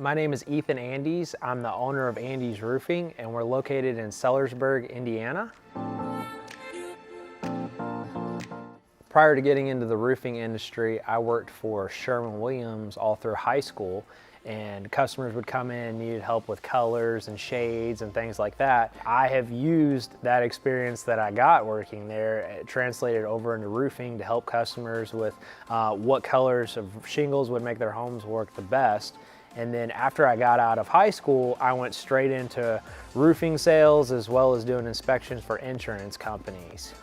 My name is Ethan Andes. I'm the owner of Andes Roofing, and we're located in Sellersburg, Indiana. Prior to getting into the roofing industry, I worked for Sherwin Williams all through high school, and customers would come in and needed help with colors and shades and things like that. I have used that experience that I got working there, translated over into roofing to help customers with what colors of shingles would make their homes work the best. And then after I got out of high school, I went straight into roofing sales as well as doing inspections for insurance companies.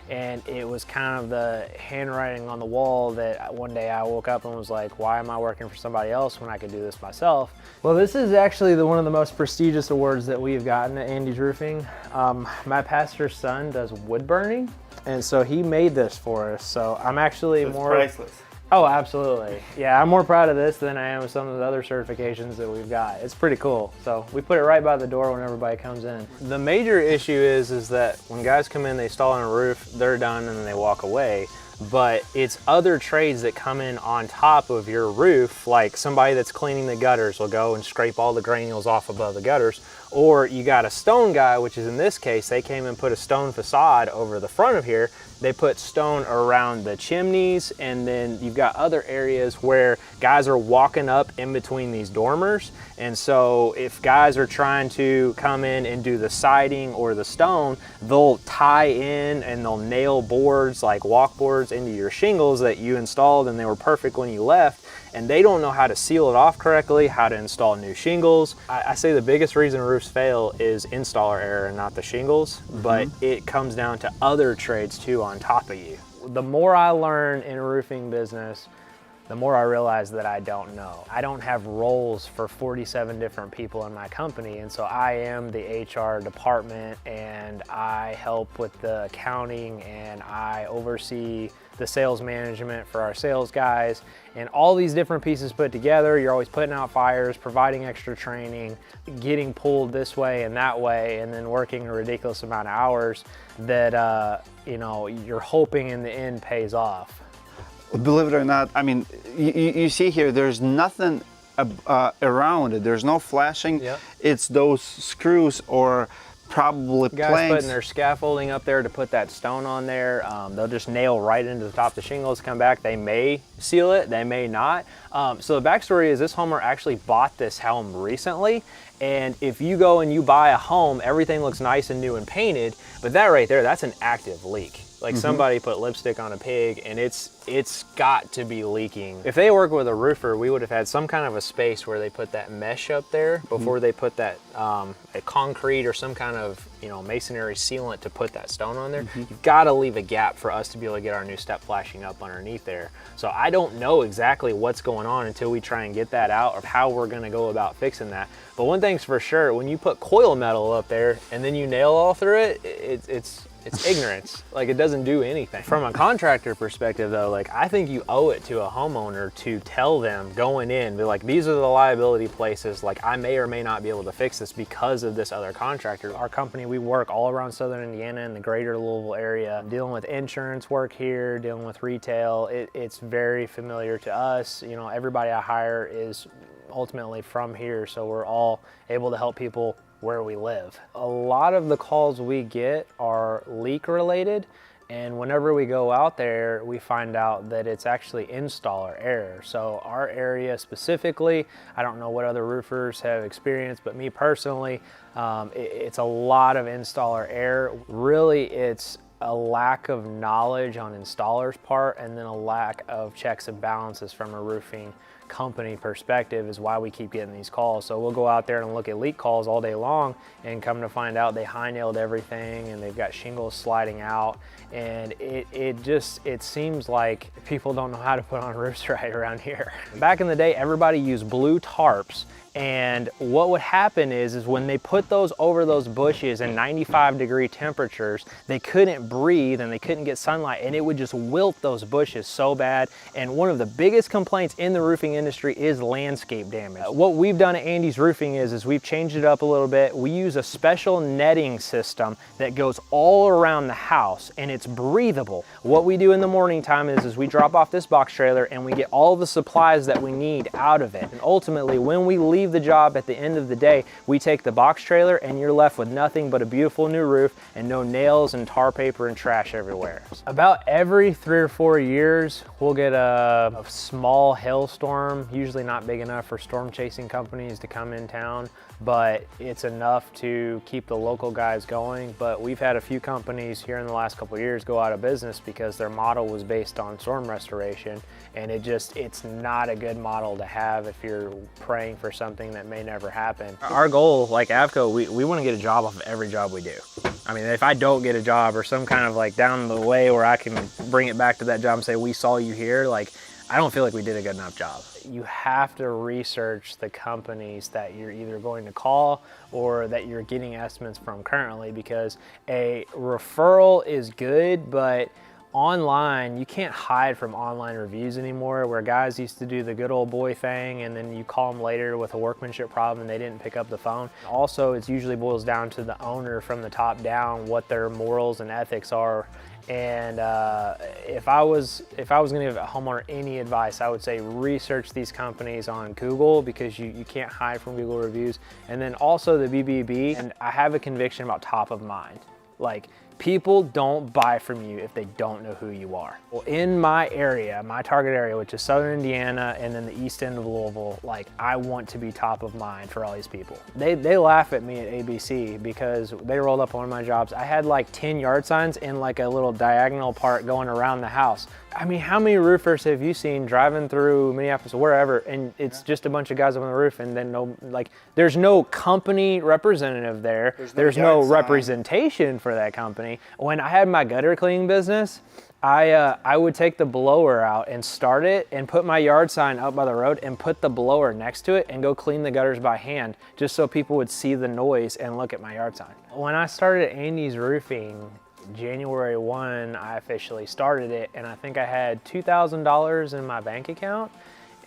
And it was kind of the handwriting on the wall that one day I woke up and was like, why am I working for somebody else when I could do this myself? Well, this is actually one of the most prestigious awards that we've gotten at Andes Roofing. My pastor's son does wood burning, and so he made this for us. So I'm actually It's priceless. Oh, absolutely. Yeah, I'm more proud of this than I am of some of the other certifications that we've got. It's pretty cool. So we put it right by the door when everybody comes in. The major issue is that when guys come in, they install on a roof, they're done, and then they walk away. But it's other trades that come in on top of your roof, like somebody that's cleaning the gutters will go and scrape all the granules off above the gutters. Or you got a stone guy, which is in this case, they came and put a stone facade over the front of here. They put stone around the chimneys, and then you've got other areas where guys are walking up in between these dormers. And so if guys are trying to come in and do the siding or the stone, they'll tie in and they'll nail boards like walk boards into your shingles that you installed and they were perfect when you left. And they don't know how to seal it off correctly, how to install new shingles. I say the biggest reason roofs fail is installer error and not the shingles, but it comes down to other trades too on top of you. The more I learn in a roofing business, the more I realize that I don't know. I don't have roles for 47 different people in my company, and so I am the HR department, and I help with the accounting, and I oversee the sales management for our sales guys, and all these different pieces put together. You're always putting out fires, providing extra training, getting pulled this way and that way, and then working a ridiculous amount of hours that you know, you're hoping in the end pays off. Believe it or not, I mean, you see here, there's nothing around it. There's no flashing. Yep. It's those screws or probably Guys planks. putting their scaffolding up there to put that stone on there. They'll just nail right into the top of the shingles, come back. They may seal it, they may not. So the backstory is this homeowner actually bought this home recently. And if you go and you buy a home, everything looks nice and new and painted, but that right there, that's an active leak. Like somebody put lipstick on a pig and it's got to be leaking. If they work with a roofer, we would have had some kind of a space where they put that mesh up there before they put that a concrete or some kind of, you know, masonry sealant to put that stone on there. You've got to leave a gap for us to be able to get our new step flashing up underneath there. So I don't know exactly what's going on until we try and get that out, or how we're going to go about fixing that. But one thing's for sure, when you put coil metal up there and then you nail all through it, it's ignorance. Like, it doesn't do anything. From a contractor perspective though, like, I think you owe it to a homeowner to tell them going in, be like, these are the liability places, like I may or may not be able to fix this because of this other contractor. Our company, we work all around Southern Indiana and the greater Louisville area, dealing with insurance work here, dealing with retail. It's very familiar to us. You know, everybody I hire is ultimately from here, so we're all able to help people where we live. A lot of the calls we get are leak related, and whenever we go out there, we find out that it's actually installer error. So our area specifically, I don't know what other roofers have experienced, but me personally, it's a lot of installer error. Really, it's a lack of knowledge on installers' part, and then a lack of checks and balances from a roofing company perspective is why we keep getting these calls. So we'll go out there and look at leak calls all day long, and come to find out they high nailed everything and they've got shingles sliding out, and it seems like people don't know how to put on roofs right around here. Back in the day, everybody used blue tarps, and what would happen is when they put those over those bushes in 95-degree temperatures, they couldn't breathe and they couldn't get sunlight, and it would just wilt those bushes so bad. And one of the biggest complaints in the roofing industry is landscape damage. What we've done at Andes Roofing is we've changed it up a little bit. We use a special netting system that goes all around the house, and it's breathable. What we do in the morning time is we drop off this box trailer and we get all the supplies that we need out of it. And ultimately, when we leave leave the job at the end of the day, we take the box trailer and you're left with nothing but a beautiful new roof and no nails and tar paper and trash everywhere. About every 3 or 4 years, we'll get a small hailstorm, usually not big enough for storm chasing companies to come in town, but it's enough to keep the local guys going. But we've had a few companies here in the last couple of years go out of business because their model was based on storm restoration, and it's not a good model to have if you're praying for something that may never happen. Our goal, like Avco, we want to get a job off of every job we do. I mean, if I don't get a job or some kind of like down the way where I can bring it back to that job and say, we saw you here, like, I don't feel like we did a good enough job. You have to research the companies that you're either going to call or that you're getting estimates from currently, because a referral is good, but online, you can't hide from online reviews anymore, where guys used to do the good old boy thing and then you call them later with a workmanship problem and they didn't pick up the phone. Also, it usually boils down to the owner from the top down, what their morals and ethics are. And if I was going to give a homeowner any advice, I would say research these companies on Google, because you can't hide from Google reviews. And then also the BBB, and I have a conviction about top of mind. Like, people don't buy from you if they don't know who you are. Well, in my area, my target area, which is Southern Indiana and then the east end of Louisville, like, I want to be top of mind for all these people. They laugh at me at ABC because they rolled up on one of my jobs. I had like 10 yard signs in like a little diagonal part going around the house. I mean, how many roofers have you seen driving through Minneapolis or wherever, and it's just a bunch of guys up on the roof, and then there's no company representative there. There's no representation for that company. When I had my gutter cleaning business, I would take the blower out and start it and put my yard sign up by the road and put the blower next to it and go clean the gutters by hand, just so people would see the noise and look at my yard sign. When I started Andy's Roofing, January 1, I officially started it, and I think I had $2,000 in my bank account,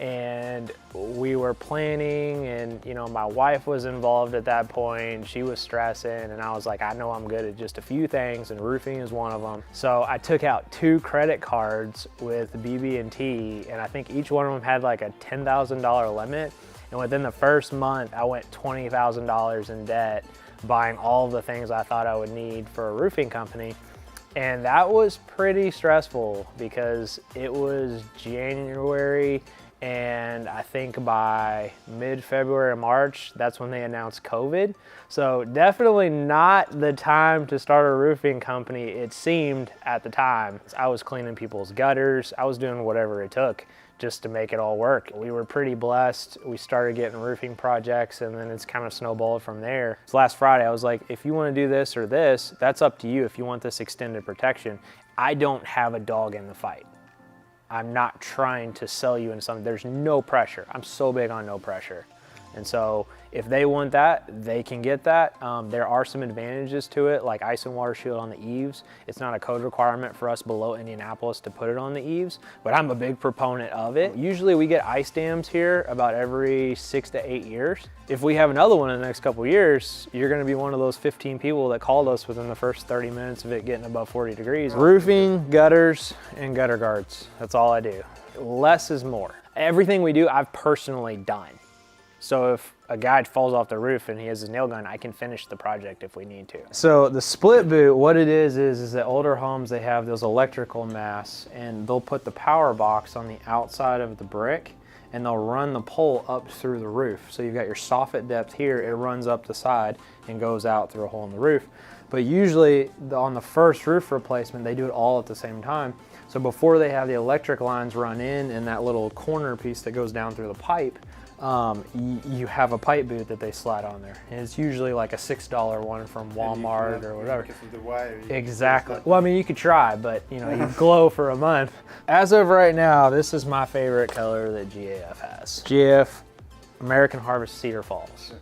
and we were planning, and you know, my wife was involved at that point. She was stressing, and I was like, I know I'm good at just a few things, and roofing is one of them. So I took out 2 credit cards with BB&T, and I think each one of them had like a $10,000 limit, and within the first month I went $20,000 in debt, buying all of the things I thought I would need for a roofing company. And that was pretty stressful because it was January, and I think by mid-February or March, that's when they announced COVID. So definitely not the time to start a roofing company, it seemed at the time. I was cleaning people's gutters. I was doing whatever it took just to make it all work. We were pretty blessed. We started getting roofing projects, and then it's kind of snowballed from there. So last Friday, I was like, if you want to do this or this, that's up to you if you want this extended protection. I don't have a dog in the fight. I'm not trying to sell you into something. There's no pressure. I'm so big on no pressure. And so if they want that, they can get that. There are some advantages to it, like ice and water shield on the eaves. It's not a code requirement for us below Indianapolis to put it on the eaves, but I'm a big proponent of it. Usually we get ice dams here about every 6 to 8 years. If we have another one in the next couple of years, you're gonna be one of those 15 people that called us within the first 30 minutes of it getting above 40 degrees. Roofing, gutters, and gutter guards. That's all I do. Less is more. Everything we do, I've personally done. So if a guy falls off the roof and he has his nail gun, I can finish the project if we need to. So the split boot, what it is that older homes, they have those electrical masts, and they'll put the power box on the outside of the brick, and they'll run the pole up through the roof. So you've got your soffit depth here, it runs up the side and goes out through a hole in the roof. But usually on the first roof replacement, they do it all at the same time. So before they have the electric lines run in and that little corner piece that goes down through the pipe, you have a pipe boot that they slide on there. And it's usually like a $6 one from Walmart or whatever. The wire, exactly. Well, I mean, you could try, but you know, you glow for a month. As of right now, this is my favorite color that GAF has. GAF American Harvest Cedar Falls.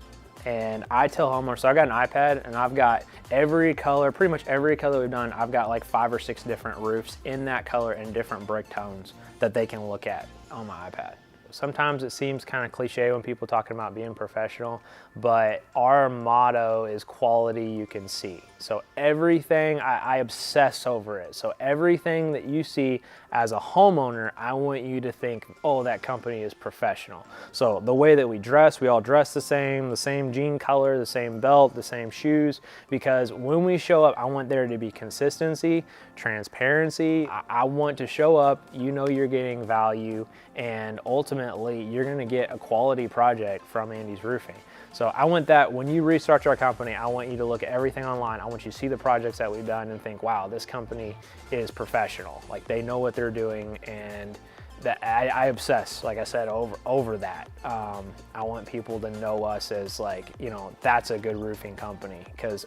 And I tell homeowners, so I got an iPad and I've got every color, pretty much every color we've done, I've got like 5 or 6 different roofs in that color and different brick tones that they can look at on my iPad. Sometimes it seems kind of cliche when people talking about being professional, but our motto is quality you can see. So everything, I obsess over it. So everything that you see as a homeowner, I want you to think, oh, that company is professional. So the way that we dress, we all dress the same jean color, the same belt, the same shoes, because when we show up, I want there to be consistency, transparency. I want to show up, you know you're getting value, and ultimately you're gonna get a quality project from Andy's Roofing. So I want that when you research our company, I want you to look at everything online. I want you to see the projects that we've done and think, wow, this company is professional. Like, they know what they're doing, and that I obsess, like I said, over that. I want people to know us as, like, you know, that's a good roofing company, because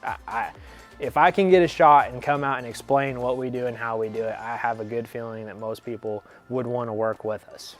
if I can get a shot and come out and explain what we do and how we do it, I have a good feeling that most people would want to work with us.